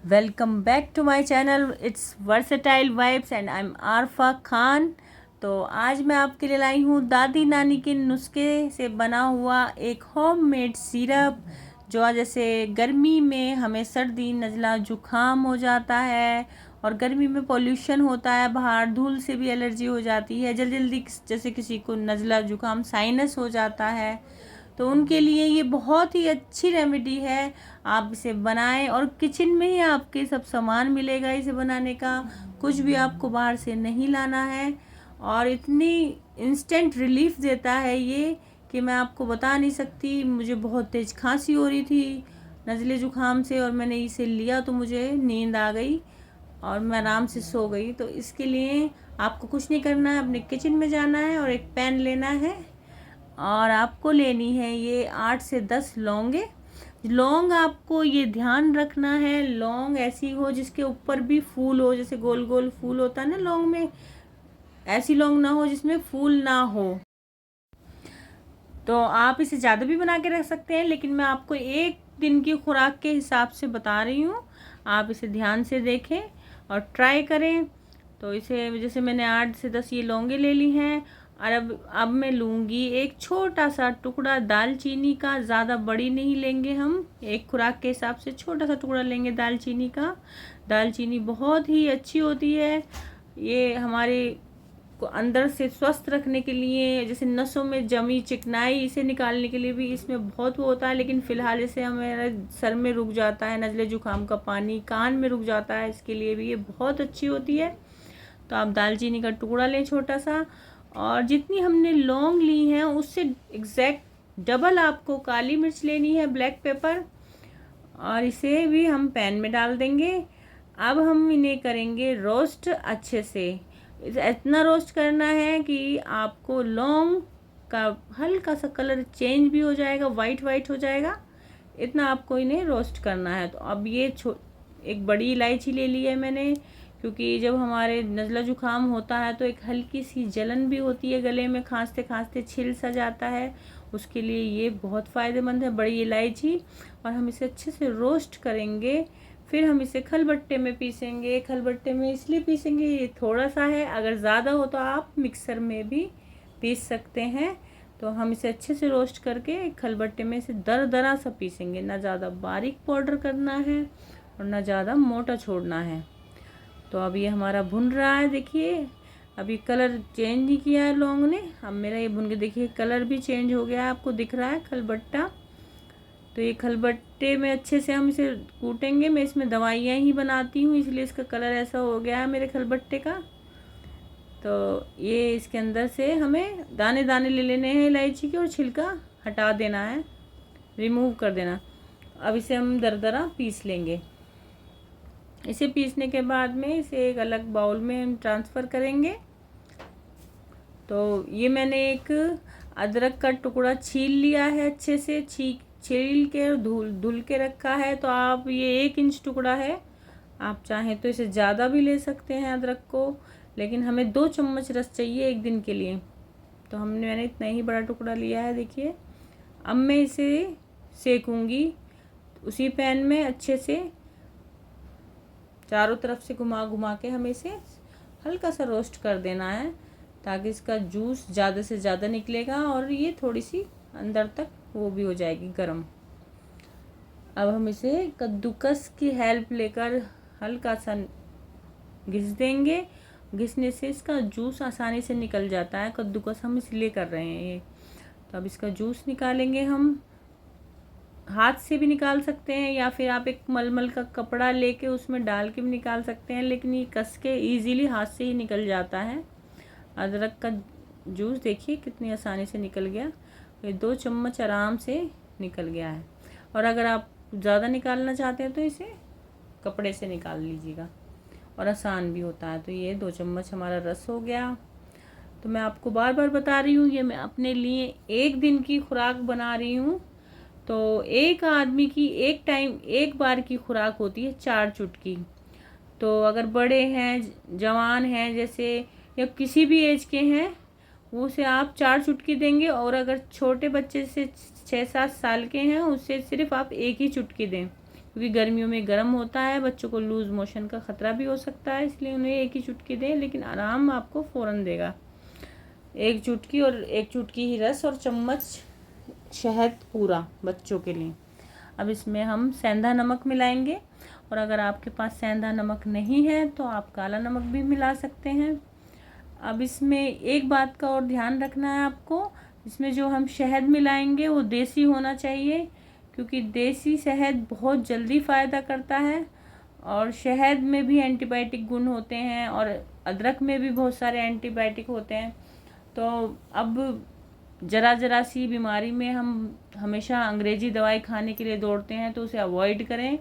Welcome back to my channel. It's versatile vibes and I am Arfa Khan. तो आज मैं आपके लिए लाई हूँ दादी नानी के नुस्खे से बना हुआ एक होममेड सिरप। जो जैसे गर्मी में हमें सर्दी नज़ला जुकाम हो जाता है और गर्मी में पोल्यूशन होता है, बाहर धूल से भी एलर्जी हो जाती है, जल्दी जल्दी जैसे किसी को नज़ला जुकाम साइनस हो जाता है, तो उनके लिए ये बहुत ही अच्छी रेमेडी है। आप इसे बनाएं और किचन में ही आपके सब सामान मिलेगा इसे बनाने का, कुछ भी आपको बाहर से नहीं लाना है। और इतनी इंस्टेंट रिलीफ देता है ये कि मैं आपको बता नहीं सकती। मुझे बहुत तेज़ खांसी हो रही थी नज़ले ज़ुकाम से और मैंने इसे लिया तो मुझे नींद आ गई और मैं आराम से सो गई। तो इसके लिए आपको कुछ नहीं करना है, अपने किचन में जाना है और एक पैन लेना है और आपको लेनी है ये 8 से 10 लौंगे। लौंग आपको ये ध्यान रखना है, लौंग ऐसी हो जिसके ऊपर भी फूल हो, जैसे गोल गोल फूल होता है ना लौंग में, ऐसी लौंग ना हो जिसमें फूल ना हो। तो आप इसे ज़्यादा भी बना के रख सकते हैं, लेकिन मैं आपको एक दिन की खुराक के हिसाब से बता रही हूँ। आप इसे ध्यान से देखें और ट्राई करें। तो इसे जैसे मैंने 8 से 10 ये लौंगे ले ली हैं और अब मैं लूँगी एक छोटा सा टुकड़ा दालचीनी का। ज़्यादा बड़ी नहीं लेंगे हम, एक खुराक के हिसाब से छोटा सा टुकड़ा लेंगे दालचीनी का। दालचीनी बहुत ही अच्छी होती है, ये हमारे को अंदर से स्वस्थ रखने के लिए, जैसे नसों में जमी चिकनाई इसे निकालने के लिए भी इसमें बहुत वो होता है। लेकिन फ़िलहाल इसे हमारे सर में रुक जाता है, नज़ले जुकाम का पानी कान में रुक जाता है, इसके लिए भी ये बहुत अच्छी होती है। तो आप दालचीनी का टुकड़ा लें छोटा सा, और जितनी हमने लौंग ली हैं उससे एग्जैक्ट डबल आपको काली मिर्च लेनी है, ब्लैक पेपर, और इसे भी हम पैन में डाल देंगे। अब हम इन्हें करेंगे रोस्ट अच्छे से। इतना रोस्ट करना है कि आपको लौंग का हल्का सा कलर चेंज भी हो जाएगा, वाइट वाइट हो जाएगा, इतना आपको इन्हें रोस्ट करना है। तो अब ये एक बड़ी इलायची ले ली है मैंने, क्योंकि जब हमारे नज़ला जुकाम होता है तो एक हल्की सी जलन भी होती है गले में, खांसते खांसते छिल सा जाता है, उसके लिए ये बहुत फ़ायदेमंद है बड़ी इलायची। और हम इसे अच्छे से रोस्ट करेंगे, फिर हम इसे खलबट्टे में पीसेंगे। खलबट्टे में इसलिए पीसेंगे, ये थोड़ा सा है, अगर ज़्यादा हो तो आप मिक्सर में भी पीस सकते हैं। तो हम इसे अच्छे से रोस्ट करके खलबट्टे में इसे दर दरा सा पीसेंगे, ना ज़्यादा बारीक पाउडर करना है और ना ज़्यादा मोटा छोड़ना है। तो अब ये हमारा भुन रहा है, देखिए अभी कलर चेंज नहीं किया है लौंग ने। अब मेरा ये भुन के देखिए कलर भी चेंज हो गया है, आपको दिख रहा है खलबट्टा। तो ये खलबट्टे में अच्छे से हम इसे कूटेंगे। मैं इसमें दवाइयाँ ही बनाती हूँ, इसलिए इसका कलर ऐसा हो गया है मेरे खलबट्टे का। तो ये इसके अंदर से हमें दाने दाने ले लेने हैं इलायची के और छिलका हटा देना है, रिमूव कर देना। अब इसे हम दरदरा पीस लेंगे। इसे पीसने के बाद में इसे एक अलग बाउल में हम ट्रांसफ़र करेंगे। तो ये मैंने एक अदरक का टुकड़ा छील लिया है, अच्छे से छील के धुल के रखा है। तो आप ये 1 इंच टुकड़ा है, आप चाहें तो इसे ज़्यादा भी ले सकते हैं अदरक को, लेकिन हमें 2 चम्मच रस चाहिए एक दिन के लिए, तो मैंने इतना ही बड़ा टुकड़ा लिया है। देखिए अब मैं इसे सेकूंगी उसी पैन में अच्छे से, चारों तरफ से घुमा घुमा के हमें इसे हल्का सा रोस्ट कर देना है, ताकि इसका जूस ज़्यादा से ज़्यादा निकलेगा और ये थोड़ी सी अंदर तक वो भी हो जाएगी गर्म। अब हम इसे कद्दूकस की हेल्प लेकर हल्का सा घिस देंगे। घिसने से इसका जूस आसानी से निकल जाता है, कद्दूकस हम इसलिए कर रहे हैं ये। तो अब इसका जूस निकालेंगे, हम हाथ से भी निकाल सकते हैं या फिर आप एक मलमल का कपड़ा लेके उसमें डाल के भी निकाल सकते हैं, लेकिन ये कस के ईज़िली हाथ से ही निकल जाता है। अदरक का जूस देखिए कितनी आसानी से निकल गया, ये 2 चम्मच आराम से निकल गया है। और अगर आप ज़्यादा निकालना चाहते हैं तो इसे कपड़े से निकाल लीजिएगा, और आसान भी होता है। तो ये 2 चम्मच हमारा रस हो गया। तो मैं आपको बार बार बता रही हूँ, ये मैं अपने लिए एक दिन की खुराक बना रही हूँ। तो एक आदमी की एक टाइम एक बार की खुराक होती है 4 चुटकी। तो अगर बड़े हैं, जवान हैं जैसे, या किसी भी एज के हैं, वो उसे आप 4 चुटकी देंगे। और अगर छोटे बच्चे से 6-7 साल के हैं, उससे सिर्फ आप 1 ही चुटकी दें, क्योंकि गर्मियों में गर्म होता है, बच्चों को लूज़ मोशन का ख़तरा भी हो सकता है, इसलिए उन्हें एक ही चुटकी दें, लेकिन आराम आपको फ़ौरन देगा। एक चुटकी और एक चुटकी ही रस और चम्मच शहद पूरा बच्चों के लिए। अब इसमें हम सेंधा नमक मिलाएंगे, और अगर आपके पास सेंधा नमक नहीं है तो आप काला नमक भी मिला सकते हैं। अब इसमें एक बात का और ध्यान रखना है आपको, इसमें जो हम शहद मिलाएंगे वो देसी होना चाहिए, क्योंकि देसी शहद बहुत जल्दी फ़ायदा करता है, और शहद में भी एंटीबायोटिक गुण होते हैं और अदरक में भी बहुत सारे एंटीबायोटिक होते हैं। तो अब ज़रा सी बीमारी में हम हमेशा अंग्रेज़ी दवाई खाने के लिए दौड़ते हैं, तो उसे अवॉइड करें,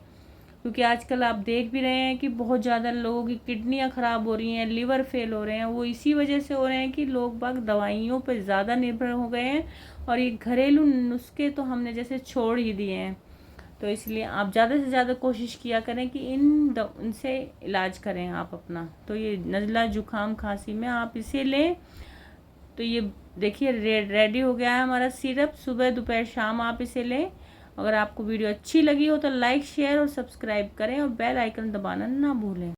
क्योंकि आजकल आप देख भी रहे हैं कि बहुत ज़्यादा लोगों की किडनियाँ ख़राब हो रही हैं, लिवर फेल हो रहे हैं। वो इसी वजह से हो रहे हैं कि लोग बाग दवाइयों पर ज़्यादा निर्भर हो गए हैं, और ये घरेलू नुस्खे तो हमने जैसे छोड़ ही दिए हैं। तो इसलिए आप ज़्यादा से ज़्यादा कोशिश किया करें कि इनसे इलाज करें आप अपना। तो ये नज़ला जुकाम खांसी में आप इसे लें। तो ये देखिए रेडी हो गया है हमारा सिरप। सुबह दोपहर शाम आप इसे लें। अगर आपको वीडियो अच्छी लगी हो तो लाइक शेयर और सब्सक्राइब करें, और बेल आइकन दबाना ना भूलें।